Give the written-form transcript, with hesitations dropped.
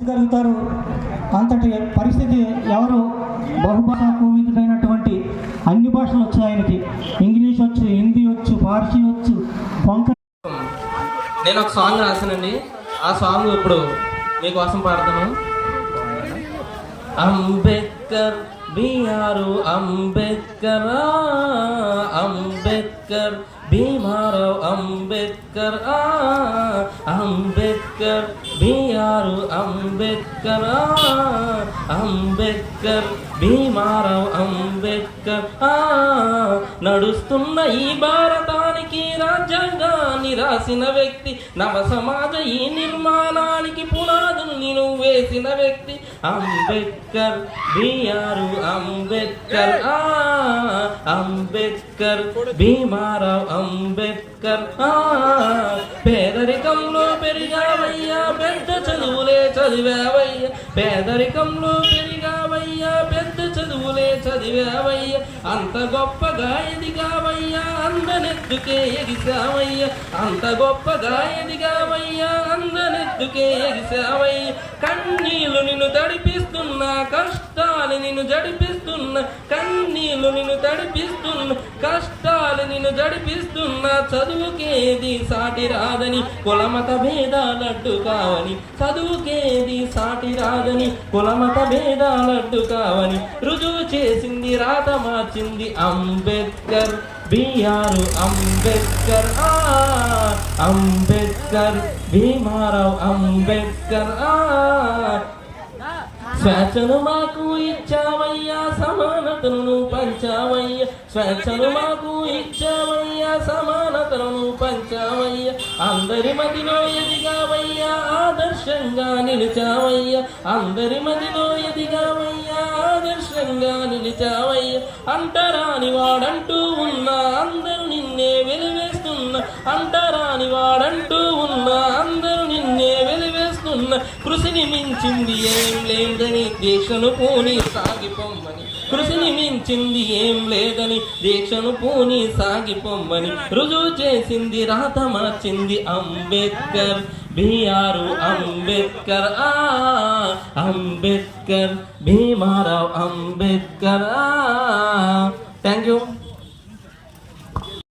గలుగుతారు. అంతటి పరిస్థితి ఎవరు బహుభాషా కోవిదుడైనటువంటి అన్ని భాషలు వచ్చు ఆయనకి. ఇంగ్లీష్ వచ్చు, హిందీ వచ్చు, పార్సీ వచ్చు, నేను ఒక సాంగ్ రాశానండి. ఆ సాంగ్ ఇప్పుడు మీకోసం పాడతాను. Ambedkar B R Ambedkar, Ambedkar Bhimrao Ambedkar, Ambedkar B R Ambedkar, Ambedkar Bhimrao Ambedkar. నడుస్తున్న ఈ భారతానికి రాజ్యాంగాన్ని రాసిన వ్యక్తి, నవ సమాజ ఈ నిర్మాణానికి పునాదుని వేసిన వ్యక్తి అంబేద్కర్ బిఆర్ అంబేద్కర్, అంబేద్కర్ భీమారావు అంబేద్కర్. పేదరికంలో పెరిగావయ్యా, పెద్ద చదువులే చదివావయ్యా, పేదరికంలో పెరిగావయ్యా, పెద్ద చదువులే చదివావయ్యా, అంత గొప్పగా ఎదిగావయ్యా, అందనెత్తుకే ఎగిసావయ్యా, అంత గొప్పగా ఎదిగావయ్యా, అందనెత్తుకే ఎగిసావయ్యా. కన్నీళ్లు నిన్ను తడిపిస్తున్నా, కష్టాలు నిన్ను జడిపిస్తున్నా, కన్నీళ్లు నిన్ను తడిపిస్తున్నా, కష్టాలు నిన్ను జడిపిస్తున్నా, చదువుకేది సాటి రాదని కులమత భేదాలడ్డు కావని, చదువుకేది సాటి రాదని కులమత భేదాలడ్డు కావని రుజువు చేసింది, రాత మార్చింది అంబేద్కర్ బిఆర్ అంబేద్కర్, అంబేద్కర్ భీమారావు అంబేద్కర్. స్వేచ్ఛను మాకు ఇచ్చావయ్యా, సమానతను పంచావయ్యా, స్వేచ్ఛను మాకు ఇచ్చావయ్యా, సమానతను పంచావయ్యా, అందరి మదిలో ఎదిగావయ్యా, ఆదర్శంగా నిలిచావయ్యా, అందరి మదిలో ఎదిగావయ్యా, ఆదర్శంగా నిలిచావయ్యా. అంటరాని వాడంటూ ఉన్నా, అందరూ నిన్నే వెలివేస్తున్నా, అంటరాని వాడంటూ ఉన్నా, అందరూ నిన్నే వెలివేస్తున్నా. కృషిని మించింది ఏం లేదని దీక్షను పూని సాగిపోమ్మని, కృషిని మించింది ఏం లేదని దీక్షను పూని సాగిపోమ్మని రుజువు చేసింది, రాత మార్చింది Ambedkar B R Ambedkar, Ambedkar Bhimrao Ambedkar. Thank you.